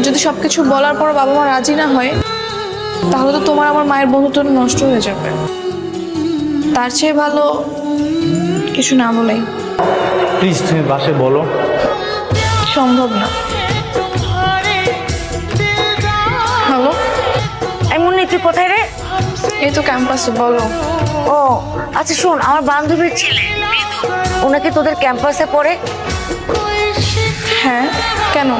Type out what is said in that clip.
যদি সবকিছু বলার পর বাবা মা রাজি না হয় তাহলে তো তোমার আমার মায়ের বন্ধুত্ব নষ্ট হয়ে যাবে। তার চেয়ে ভালো কিছু না বলেই। প্লিজ তুমি বাসায় বলো। সম্ভব না। হ্যালো, এমন তুই কোথায় রে? এই তো ক্যাম্পাসে। বলো। ও আচ্ছা শোন, আমার বান্ধবীর ছেলে ওনাকে তোদের ক্যাম্পাসে পড়ে। হ্যাঁ, কেন?